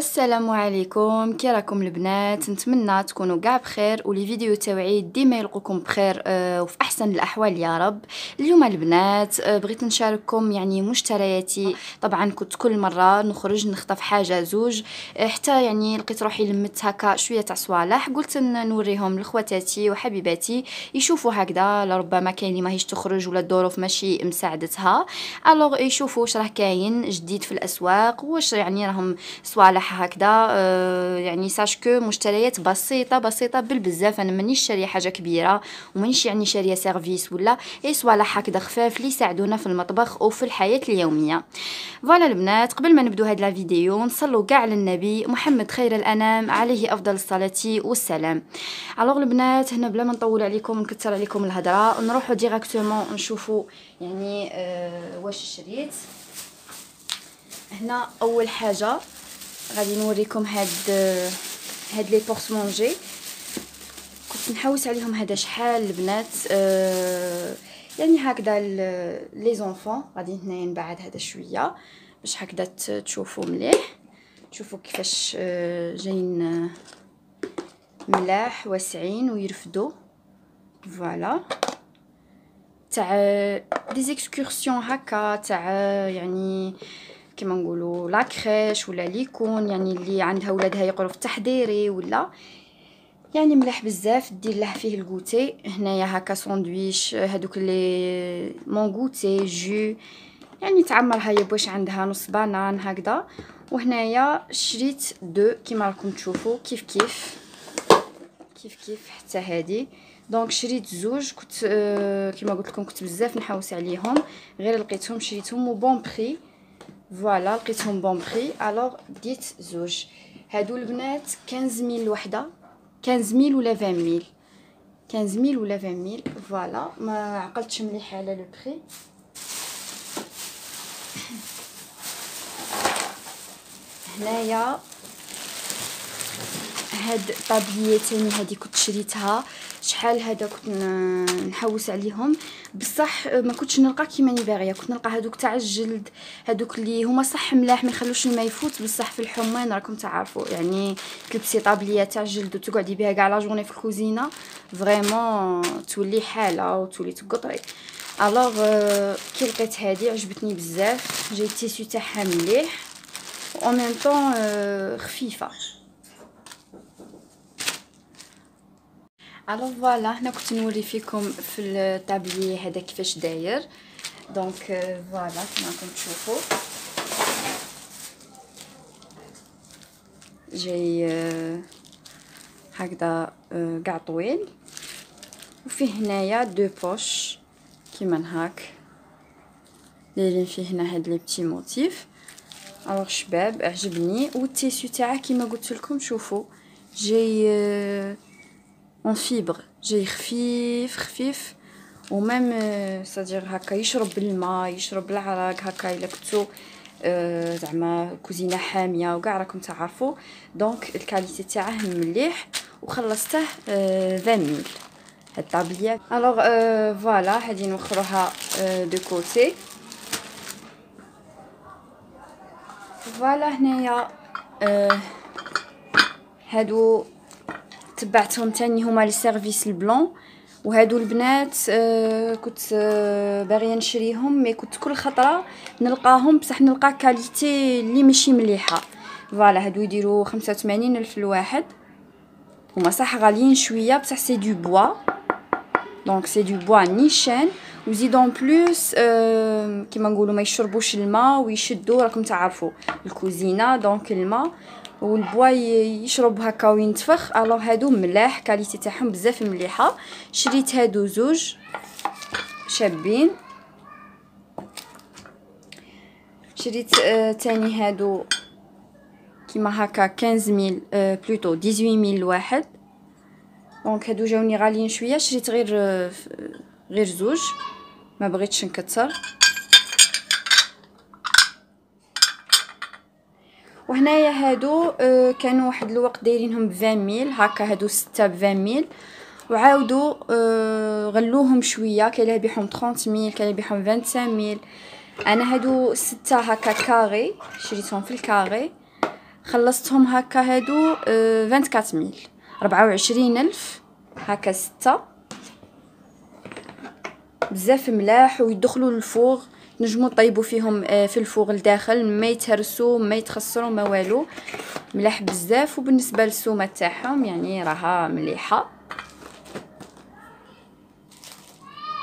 السلام عليكم، كي راكم البنات؟ نتمنى تكونوا كاع بخير ولي فيديو تاوعي ديما يلقوكم بخير وفي احسن الاحوال يا رب. اليوم البنات بغيت نشارككم يعني مشترياتي. طبعا كنت كل مره نخرج نخطف حاجه زوج، حتى يعني لقيت روحي لمت هكا شويه تاع صوالح، قلت نوريهم لخواتاتي وحبيباتي يشوفوا هكذا. لربما كاين اللي ماهيش تخرج ولا الظروف ماشي مساعدتها، الوغ يشوفوا واش راه كاين جديد في الاسواق، واش يعني راهم صوالح هكذا. يعني ساشكو مشتريات بسيطه بسيطه بالبزاف. انا مانيش شاريه حاجه كبيره ومانيش يعني شاريه سيرفيس ولا اي صوالح هكذا خفاف اللي يساعدونا في المطبخ وفي الحياه اليوميه. فوالا البنات، قبل ما نبدو هاد لا فيديو نصلوا كاع على النبي محمد خير الانام عليه افضل الصلاه والسلام. الوغ البنات، هنا بلا ما نطول عليكم نكثر عليكم الهضره، نروحوا ديريكتومون نشوفوا يعني واش شريت. هنا اول حاجه غادي نوريكم هاد لي بورسمونجي. كنت نحوس عليهم هذا شحال البنات. يعني هكذا لي زونفون. غادي هنايا نبعد هذا شويه باش هكذا تشوفوا مليح، تشوفوا كيفاش جايين ملاح واسعين ويرفدوا. فوالا تاع دي زيكسكورسيون هكا، تاع يعني كما نقولوا لا كريش ولا ليكون، يعني اللي عندها ولادها يقروا في التحضيري ولا يعني ملاح بزاف دير له فيه الكوتي. هنايا هكا ساندويش، هذوك لي مون كوتي جو، يعني تعمرها هي باش عندها نص بانان هكذا. وهنايا شريت دو كيما راكم تشوفوا كيف كيف حتى هذه. دونك شريت زوج، كنت كيما قلت لكم كنت بزاف نحوس عليهم، غير لقيتهم شريتهم بون بري. فوالا لقيتهم بون بري، الوغ ديت زوج. هادو البنات 15000 الوحده، 15000 ولا 20000، 15000 ولا 20000. فوالا ما عقلتش مليح على لو بري. هنايا هاد طابلية تاني، هادي كنت شريتها شحال هذا، كنت نحوس عليهم بصح ما كنتش نلقى كيما ني باغيه. كنت نلقى هذوك تاع الجلد، هذوك اللي هما صح ملاح ما يخلوش الماء يفوت، بصح في الحمان راكم تعرفوا يعني تلبسي طابليه تاع الجلد وتقعدي بها كاع لا جورني في الكوزينه، فريمون تولي حاله وتولي تقطري. الوغ كي لقيت هذه عجبتني بزاف، جاي التيسو تاعها مليح و ميم طون خفيفه. الوغ فوالا هنا كنت نوري فيكم في الطابلي هذا كيفاش داير. دونك فوالا كما راكم تشوفوا جاي هكذا كاع طويل، وفيه هنايا دو بوش كيما هاك دايرين فيه هنا هاد لي بتي موتيف. الوغ شباب عجبني، والتيسو تاعه كيما قلت لكم شوفوا جاي اون فيبر، جاي خفيف ومام صدير هكا يشرب الماء يشرب العرق هكا الا كنتو زعما كوزينه حاميه وكاع راكم تعرفوا. دونك الكاليتي تاعه مليح وخلصته 20000 هاد الطابليه. الوغ فوالا هادي نوخروها دو كوتي. فوالا هنايا هادو تبعتهم تاني هما لي سيرفيس البلون، وهادو البنات كنت باغيه نشريهم، مي كنت كل خطره نلقاهم بصح نلقى كاليتي اللي ماشي مليحه. فوالا هادو يديروا 85000 الواحد، هما صح غاليين شويه بصح سي دو بوا. دونك سي دو بوا نيشان، وزيد اون بلوس كيما نقولوا ما يشربوش الماء ويشدوا، راكم تعرفوا الكوزينه دونك الماء والبوا يشرب هكا وينتفخ. الوغ هادو ملاح كاليتي تاعهم بزاف مليحه. شريت هادو زوج شابين. شريت تاني هادو كيما هكا 15000 بلوتو 18000 الواحد. دونك هادو جاوني غاليين شويه، شريت غير زوج ما بغيتش نكثر. وهنايا هادو كانوا واحد الوقت دايرينهم ب20000 هكا، هادو 6 ب20000 وعاودوا غلوهم شويه، كاين اللي يبيعهم 30000 كاين اللي يبيعهم 25000. انا هادو 6 هكا كاري شريتهم في الكاري خلصتهم هكا هادو 24000 24000 هكا 6 بزاف ملاح ويدخلوا للفوغ. نجمو طيبوا فيهم في الفوغ لداخل، ما يتهرسوا ما يتخسروا ما والو، ملاح بزاف. وبالنسبه للسومه تاعهم يعني راها مليحه.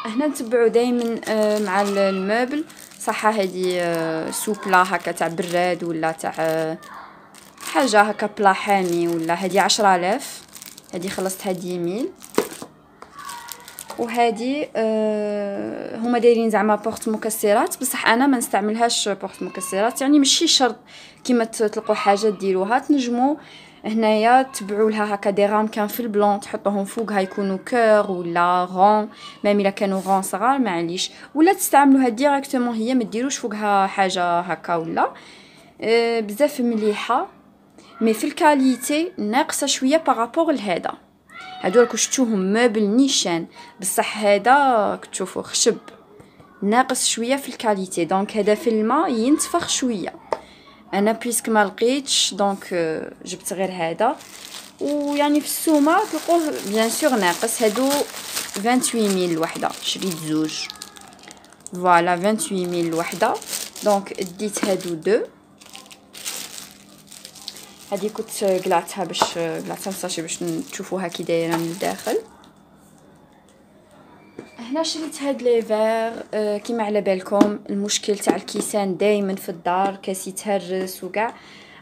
هنا نتبعوا دائما مع الموبل. صح هذه سوبلا هكا تاع براد ولا تاع حاجه هكا بلا حامي، ولا هذه 10000. هذه خلصتها 10000. وهذه هما دايرين زعما بورت مكسرات، بصح انا ما نستعملهاش بورت مكسرات، يعني ماشي شرط كيما تلقوا حاجه ديروها. تنجموا هنايا تبعوا لها هكا دي غام كان في البلون تحطوهم فوقها يكونوا كور ولا غون، ميم الا كانوا غون صغار معليش، ولا تستعملوها ديريكتومون هي ما ديروش فوقها حاجه هكا ولا. بزاف مليحه، مي في الكاليتي ناقصه شويه بارابور لهذا. هادو راكو شفتوهم مبل نيشان، بصح هذا كتشوفوا خشب ناقص شويه في الكاليتي. دونك هذا في الماء ينتفخ شويه. انا بيسك ما لقيتش دونك جبت غير هذا. ويعني في السومه تلقوه بيان سور ناقص. هادو 28000 الوحده، شريت زوج فوالا 28000 الوحده. دونك ديت هادو دو. هذه كنت قلعتها باش قلعتها للساشي باش تشوفوها كي دايره من الداخل. هنا شريت هاد لي فير. كيما على بالكم المشكل تاع الكيسان دائما في الدار كاس يتهرس وكاع.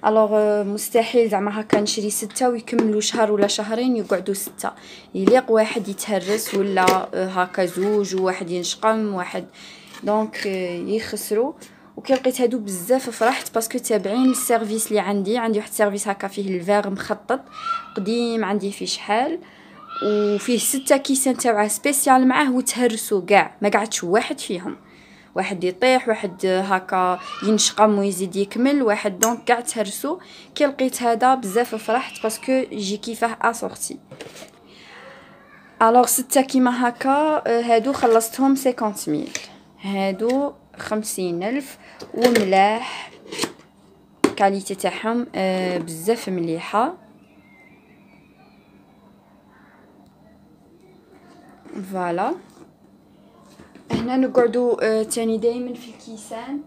الوغ مستحيل زعما هكا نشري 6 ويكملوا شهر ولا شهرين يقعدوا 6. يليق واحد يتهرس ولا هكا زوج، وواحد ينشقم واحد، دونك يخسروا. وكي لقيت هادو بزاف فرحت باسكو تابعين السيرفيس اللي عندي واحد السيرفيس هكا فيه الفير مخطط قديم عندي فيه شحال، وفيه 6 كيسان تاعها سبيسيال معاه وتهرسوا كاع ما قعدش واحد فيهم. واحد يطيح، واحد هكا ينشقم ويزيد يكمل، واحد دونك كاع تهرسوا. كي لقيت هذا بزاف فرحت باسكو يجي كيفاه اسورتي. الوغ 6 كيما هكا هادو خلصتهم 50000. هادو 50000 وملاح، كاليتي تاعهم بزاف مليحه. فوالا هنا نقعدوا تاني دائما في الكيسان.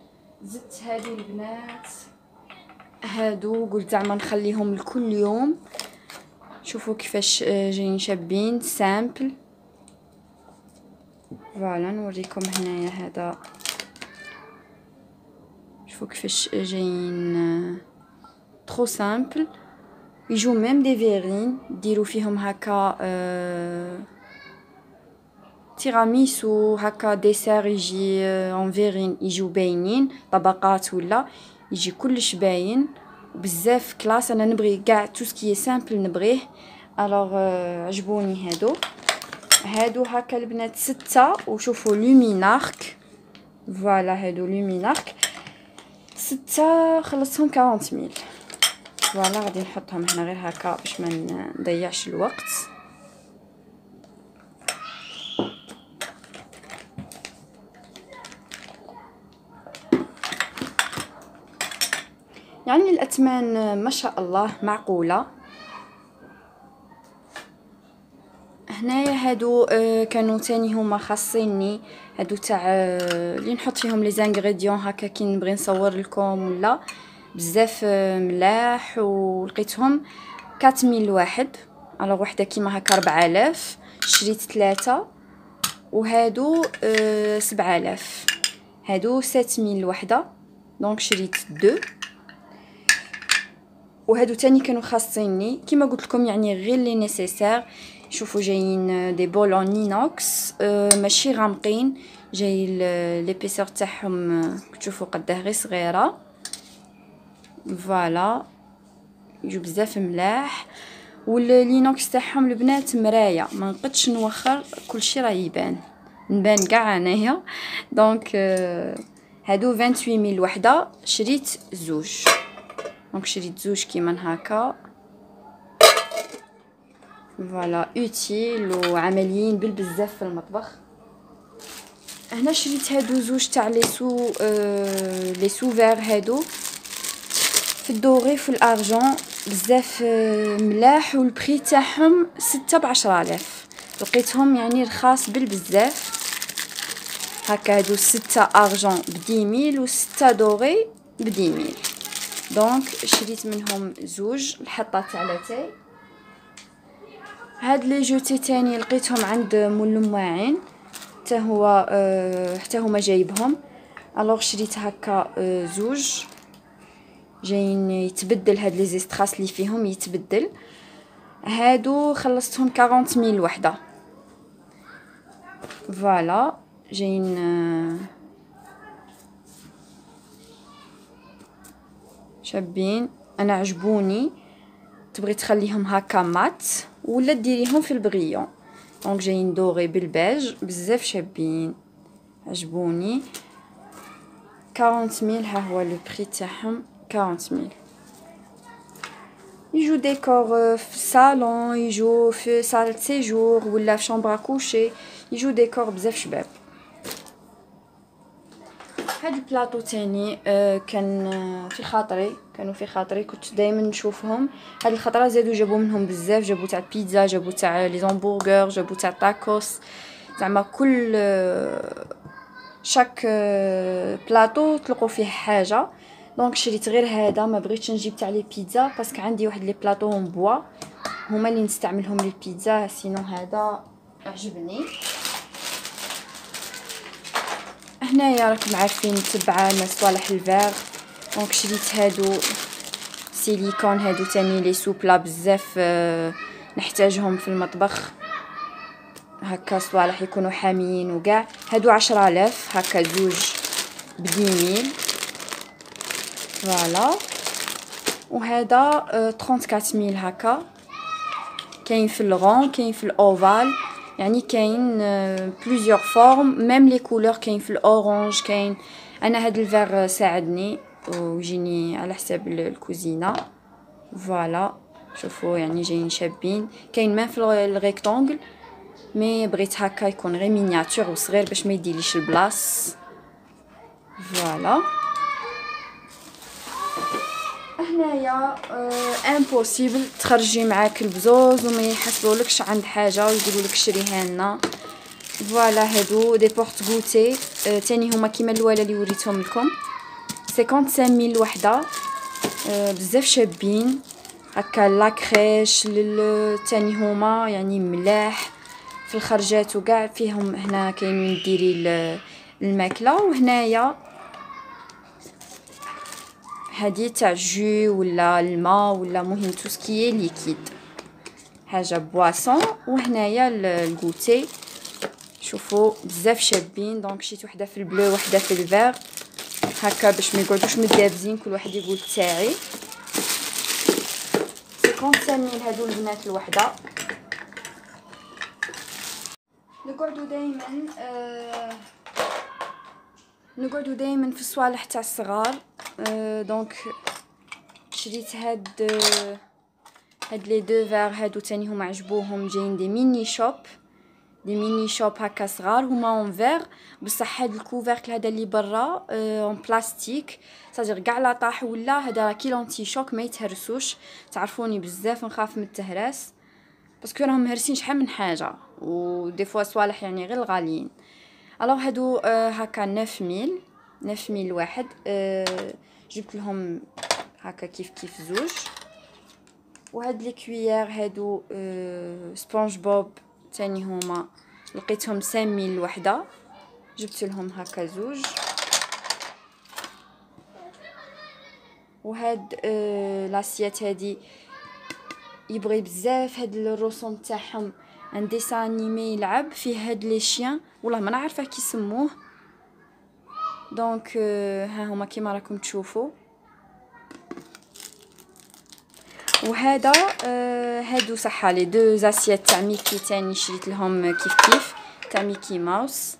زدت هذه البنات، هادو قلت زعما نخليهم لكل يوم. شوفوا كيفاش جايين شابين سامبل. فوالا نوريكم هنايا هذا، شوفوا كيفاش جايين ترو سامبل. يجو ميم دي فيرين ديروا فيهم هكا تيراميسو هكا ديسير يجي اون فيرين، يجيو باينين طبقات ولا يجي كلش باين بزاف كلاس. انا نبغي كاع تو سكي سامبل نبغيه. الوغ عجبوني هادو هكا البنات 6. وشوفوا لومينارك، فوالا هادو لومينارك 6 خلصتهم 40000. فوالا غادي نحطهم هنا غير هكا باش ما نضيعش الوقت. يعني الأثمان ما شاء الله معقولة. هنايا هادو كانوا تاني هما خاصيني، هادو تاع اللي نحط فيهم لي زانغريديون هكا كي نبغي نصور لكم ولا. بزاف ملاح ولقيتهم 4000 الواحد. الوغ وحده كيما هكا 4000، شريت 3. وهادو 7000. هادو 7000 الوحده دونك شريت 2. وهادو تاني كانوا خاصيني كيما قلت لكم، يعني غير لي نيسيسير. شوفوا جايين دي بول اون اينوكس ماشي غامقين، جاي ليبيسور تاعهم تشوفوا قداه غير صغيره. فوالا يجو بزاف ملاح. واللينوكس تاعهم البنات مرايه، ما نقدش نوخر كلشي راه يبان، نبان كاع انايا. دونك هادو 28000 الوحده، شريت زوج. دونك شريت زوج كيما هكا. فوالا اوتيل وعمليين بالبزاف في المطبخ. هنا شريت هادو زوج تاع لي سو فير. هادو في الدوغي في الارجون بزاف ملاح، والبري تاعهم 6 ب10,000. لقيتهم يعني رخاص بالبزاف. هكا هادو 6 ارجون ب10,000 و6 دوغي ب10,000. دونك شريت منهم زوج الحطه تاع لاتاي. هاد لي جوتي تاني لقيتهم عند مول الماعين، حتى هو حتى هما جايبهم. الوغ شريت هكا زوج جايين يتبدل، هاد لي زيستراس اللي فيهم يتبدل. هادو خلصتهم 40,000 وحده. فوالا جايين شابين، انا عجبوني. تبغي تخليهم هكا مات ولا ديريهم في البغيون. دونك جايين دوغي بالباج، بزاف شابين، عجبوني. 40,000 ها هو لو بري تاعهم، 40,000. يجو ديكور في الصالون، يجو في صالة سيجور ولا في شامبر كوشي، يجو ديكور بزاف شباب. هاد البلاطو تاني كان في خاطري، كانوا في خاطري، كنت دائما نشوفهم. هاد الخطره زادوا جابوا منهم بزاف، جابوا تاع البيتزا، جابوا تاع لي زامبورغر، جابوا تاع تاكوس، زعما كل شاك بلاطو تلقوا فيه حاجه. دونك شريت غير هذا، ما بغيتش نجيب تاع لي بيتزا باسكو عندي واحد لي بلاطو اون بوا هما اللي نستعملهم للبيتزا، سينو هذا عجبني. هنايا راكم عارفين تبع مصالح الفيغ. دونك شريت هادو سيليكون، هادو تاني لي سوبلا بزاف نحتاجهم في المطبخ، هكا صوالح يكونوا حاميين وكاع. هادو 10,000 هكا زوج ب10,000. فوالا. وهذا 34,000 هكا. كاين في الغون، كاين في الاوفال، يعني كاين بليزيور فورم، ميم لي كولور كاين في الاورانج، كاين. انا هاد الفيغ ساعدني ويجيني على حساب الكوزينه. فوالا شوفوا يعني جايين شابين. كاين ما في الريكتانجل، مي بغيت هكا يكون غير مينياتور وصغير باش ما يديليش البلاص. فوالا. هنايا امبوسيبل تخرجي معاك البزوز وما يحصلولكش عند حاجه ويقولولك شريها لنا. فوالا هادو دي بورت غوتي تاني هما كيما الاولى اللي وريتهم لكم، 55,000 وحده. بزاف شابين هكا لاكريش تاني هما يعني ملاح في الخرجات وكاع فيهم. هنا كاينين ديري الماكله. وهنايا هادي تاع جو ولا الماء ولا مهم توسكي ليكيد، حاجه بواسون. وهنايا الغوتي شوفوا بزاف شابين. دونك شيت وحده في البلو وحده في الفير هكا باش ما يقعدوش متجابزين، كل واحد يقول تاعي. 55,000 هادو البنات الوحده. نقعدوا دائما في الصوالح تاع الصغار. دونك شريت هاد لي دو فير هادو تاني هما عجبوهم. جايين دي ميني شوب هكا صغار، هما اون فير بصح هاد الكوفركل هذا اللي برا اون بلاستيك، صادير كاع لا طاح ولا هذا كي لونتي شوك ما يتهرسوش. تعرفوني بزاف نخاف من التهراس باسكو راهم مهرسين شحال من حاجه، ودي فوا صوالح يعني غير الغاليين. الوغ هادو هكا 9,000 واحد. جبت لهم هكا كيف زوج. وهاد لي كويير هادو سبونج بوب تاني هما لقيتهم 5,000 وحده، جبت لهم هكا زوج. وهاد لاسيات هادي يبغي بزاف هاد الرسوم تاعهم، ان ديسان انيمي يلعب فيه هاد لي شيان والله ما نعرفه كي يسموه. دونك ها هما كيما راكم تشوفوا. وهذا هادو صح لي دو زاسيات تاع ميكي تاني شريت لهم كيف تاع ميكي ماوس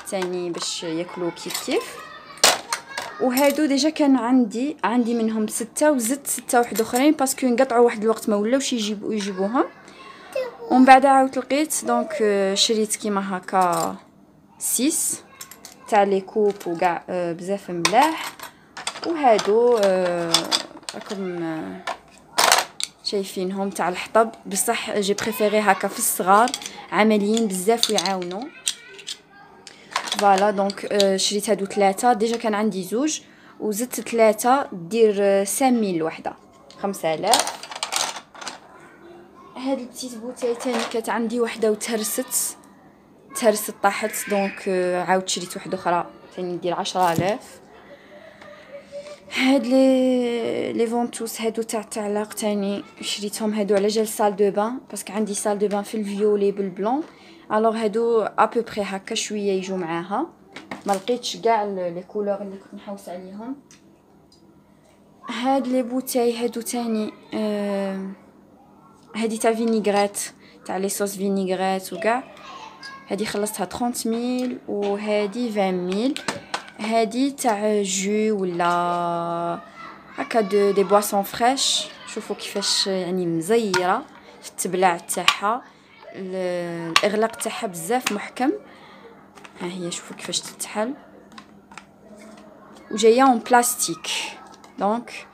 تاني باش ياكلوا كيف. وهادو ديجا كان عندي منهم 6 وزدت 6 واحد اخرين باسكو انقطعوا واحد الوقت ما ولاوش يجيبوهم. ومن بعد عاودت لقيت دونك شريت كيما هكا 6 تاع لي كوب وكاع بزاف ملاح. وهادو راكم شايفينهم تاع الحطب، بصح جي بريفيري هكا في الصغار، عمليين بزاف ويعاونوا. فوالا دونك شريت هادو 3 ديجا، كان عندي زوج وزدت 3 دير 5000 الوحده، 5000. هاد البتيت بوتاي تاني كانت عندي وحده وتهرست طاحت، دونك عاود شريت وحده اخرى تاني ندير 10000. هاد لي فونتوس هادو تاع التعلاق تاني شريتهم، هادو على جال سال دو بان باسكو عندي سال دو بان في الفيولي بالبلون. الوغ هادو ابوبري هكا شويه يجوا معاها، ما لقيتش كاع لي كولور اللي كنت نحوس عليهم. هاد لي بوتاي هادو تاني هادي تاع فينيغريت، تاع لي صوص فينيغريت وكاع، هادي خلصتها 30000 وهادي 20000. هادي تاع جو ولا هكا دي بواسون فريش، شوفوا كيفاش يعني مزيره في التبلع تاعها، الاغلاق تاعها بزاف محكم. ها هي شوفوا كيفاش تتحل، وجايه اون بلاستيك، دونك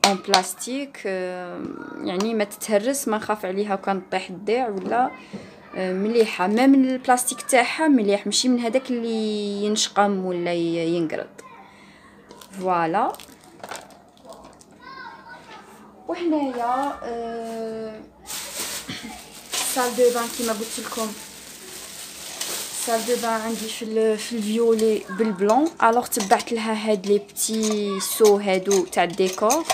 اون بلاستيك يعني ما تتهرس، ما نخاف عليها وكان طيح تضيع ولا. مليحه ميم البلاستيك تاعها مليح، ماشي من هذاك اللي ينشقم ولا ينقرض. فوالا وهنايا سال دو بان كيما قلت لكم، سال دو بان عندي في الفيولي بالبلون. الوغ تبعت لها هاد لي بتي سو هادو تاع الديكور.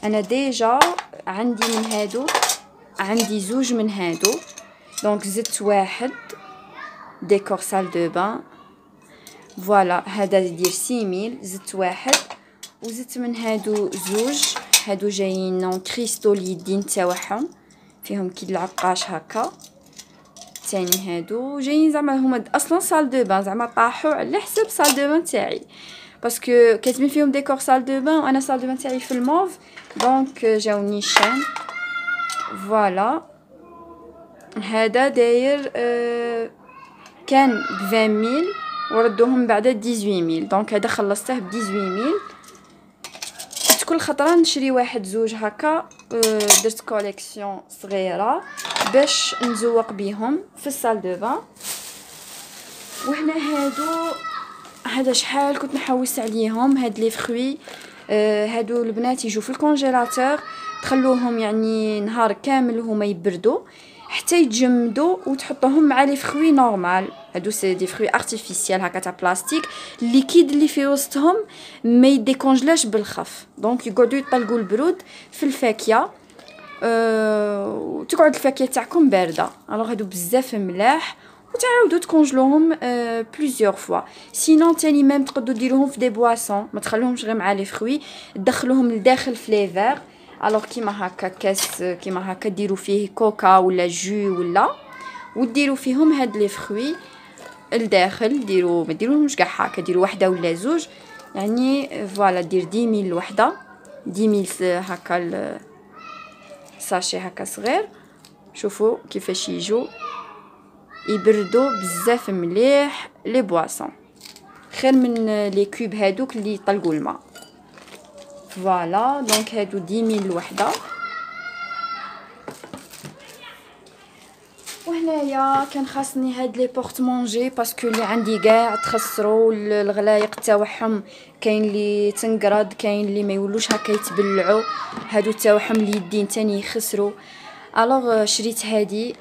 انا ديجا عندي من هادو، عندي زوج من هادو، دونك زدت واحد ديكور سال دو بان. فوالا هذا يدير 6000، زدت واحد وزدت من هادو زوج، هادو جايين نون كريستو اليدين تاعهم فيهم كي العقاش هكا. تاني هادو جايين زعما هما اصلا سال دو بان، زعما طاحوا على حساب سال دو بان تاعي، باسكو كاتبين فيهم ديكور سال دو بان وانا سال دو بان تاعي في الموف، دونك جاوني شان. فوالا هذا داير كان ب 20000 وردوهم بعدا 18000، دونك هذا خلصته ب 18000. كل خطره نشري واحد زوج هكا، درت كوليكسيون صغيره باش نزوق بيهم في السال دو بان. وهنا هذا شحال كنت نحوس عليهم، هاد لي فروي هادو البنات يجوا في الكونجيلاتور، تخلوهم يعني نهار كامل هما يبردوا حتى يتجمدوا وتحطوهم مع لي فروي نورمال. هادو سي دي فروي ارتيفيسيال هكا تاع بلاستيك، الليكيد اللي في وسطهم ما يديكونجلاش بالخف، دونك يقعدوا يطلقوا البرود في الفاكهه وتقعد الفاكهه تاعكم بارده. الوغ هادو بزاف ملاح وتعاودوا تكونجلوهم بليزيور فوا. سينون تاني ميم تقدروا ديروهم في دي بواسون، ما تخلوهمش غير مع لي فروي، تدخلوهم لداخل في لي فير. الوغ كيما هكا كاس كيما هكا ديروا فيه كوكا ولا جو ولا، وديروا فيهم هاد لي فروي الداخل. ديروا ما ديروهمش كاع هكا، ديروا وحده ولا زوج يعني. فوالا دير 10000 الوحده، 10000 هكا ساشي هكا صغير. شوفوا كيفاش يجوا يبردوا بزاف مليح لي بواسون، خير من لي كوب هادوك اللي يطلقوا الماء. فوالا دونك هادو 10000 الوحده. وهنايا كان خاصني هاد لي بورت مونجي باسكو اللي عندي كاع تخسروا، الغلايق تاعهم كاين اللي تنقرض، كاين اللي ما يولوش هكا يتبلعوا، هادو تاعهم اليدين تاني يخسروا. الوغ شريت هادي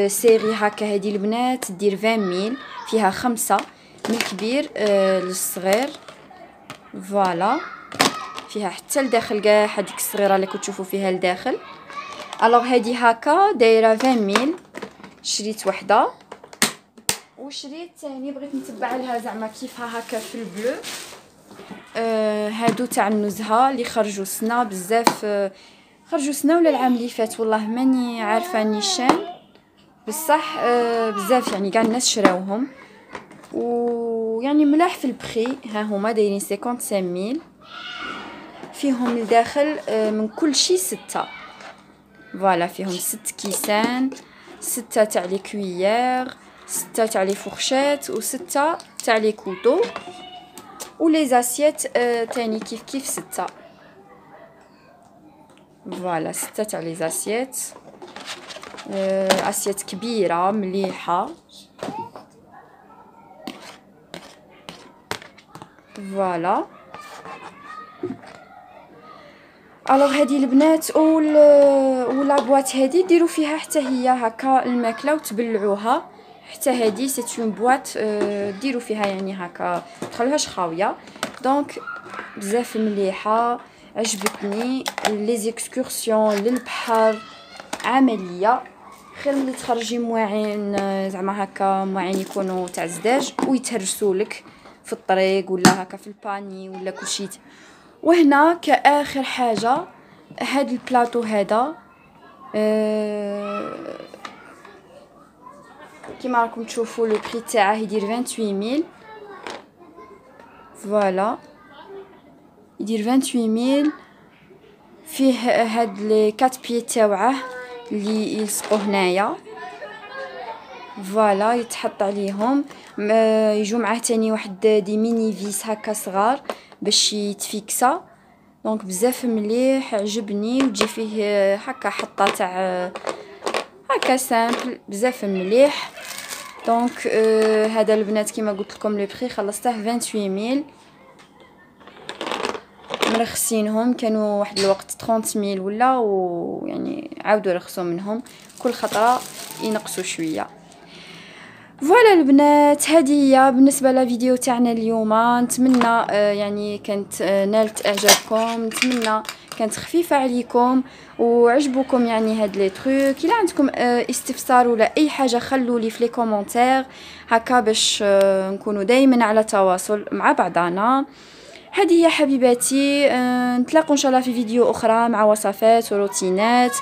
سيري هكا، هادي البنات دير 20000، فيها 5 من الكبير للصغير. فوالا فيها حتى لداخل كاع هذيك الصغيره اللي كتشوفوا فيها لداخل. الوغ هادي هكا دايره 20000، شريت وحده وشريت ثاني بغيت نتبع لها زعما كيفها هكا في البلو. هادو تاع النزهه اللي خرجوا سنه بزاف، خرجوا سنه ولا العام اللي فات والله ماني عارفه نيشان، بصح بزاف يعني كاع الناس شراوهم ويعني ملاح في البخي. ها هما دايرين 55000، فيهم الداخل من كل شيء 6. فوالا فيهم 6 كيسان، 6 تاع لي كويير، 6 تاع لي فورشيت، و6 تاع لي كوتو، ولي زاسيت تاني كيف 6. فوالا 6 تاع لي زاسيت، اسيت كبيره مليحه. فوالا الوغ هذه البنات ولا بواط هذه ديروا فيها حتى هي هكا الماكله وتبلعوها. حتى هذه سيت اون بواط ديروا فيها يعني هكا تخلوهاش خاويه. دونك بزاف مليحه، عجبتني. لي زيكسكورسيون للبحر عمليه، خير ملي تخرجي مواعين زعما هكا مواعين يكونوا تاع الزداج ويتهرسوا لك في الطريق ولا هكا في الباني ولا كلشي. وهنا كآخر حاجه هاد البلاطو هذا كيما راكم تشوفوا لو بري تاعه يدير 28000. فوالا يدير 28000. فيه هاد لي 4 بي تاوعه اللي يلصقوا هنايا. فوالا يتحط عليهم يجوا معاه تاني واحد دي ميني فيس هكا صغار باش يتفيكسا. دونك بزاف مليح عجبني، وتجي فيه هكا حطه تاع هكا سامبل بزاف مليح. دونك هذا البنات كيما قلت لكم لو بري خلصته 28000. مرخصينهم كانوا واحد الوقت 30000 ولا، ويعني عاودوا رخصوا منهم كل خطره ينقصوا شويه. فوالا البنات هذه هي بالنسبه لفيديو تاعنا اليوم. نتمنى يعني كانت نالت اعجابكم، نتمنى كانت خفيفه عليكم وعجبوكم يعني هاد لي تروك. الا عندكم استفسار ولا اي حاجه خلوا لي في لي كومونتير هكا باش نكونوا دائما على تواصل مع بعضنا. هذه هي حبيباتي، نتلاقوا ان شاء الله في فيديو اخرى مع وصفات وروتينات.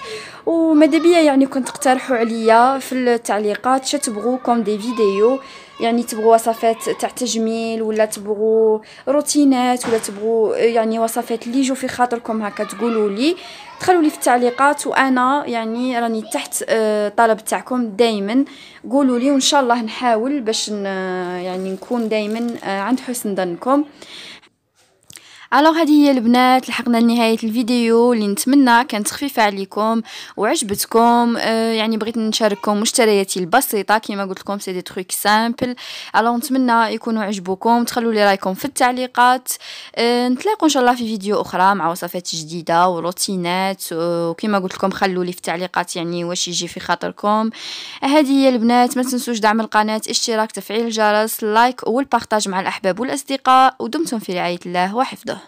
وماذا بيا يعني كنت تقترحوا عليا في التعليقات شنو تبغوا كوم دي فيديو، يعني تبغوا وصفات تاع تجميل ولا تبغوا روتينات ولا تبغوا يعني وصفات اللي يجوا في خاطركم هكا تقولوا لي، دخلوا لي في التعليقات وانا يعني راني تحت طلب تاعكم دائما. قولوا لي وان شاء الله نحاول باش يعني نكون دائما عند حسن ظنكم. الوغ هذه هي البنات، لحقنا لنهايه الفيديو اللي نتمنى كانت خفيفه عليكم وعجبتكم. يعني بغيت نشارككم مشترياتي البسيطه كما قلت لكم سي دي تروك سامبل. الوغ نتمنى يكونوا عجبوكم، تخلوا لي رايكم في التعليقات. نتلاقوا ان شاء الله في فيديو اخرى مع وصفات جديده وروتينات، وكما قلت لكم خلوا لي في التعليقات يعني واش يجي في خاطركم. هذه هي البنات، ما تنسوش دعم القناه، اشتراك، تفعيل الجرس، لايك والبارطاج مع الاحباب والاصدقاء، ودمتم في رعايه الله وحفظه.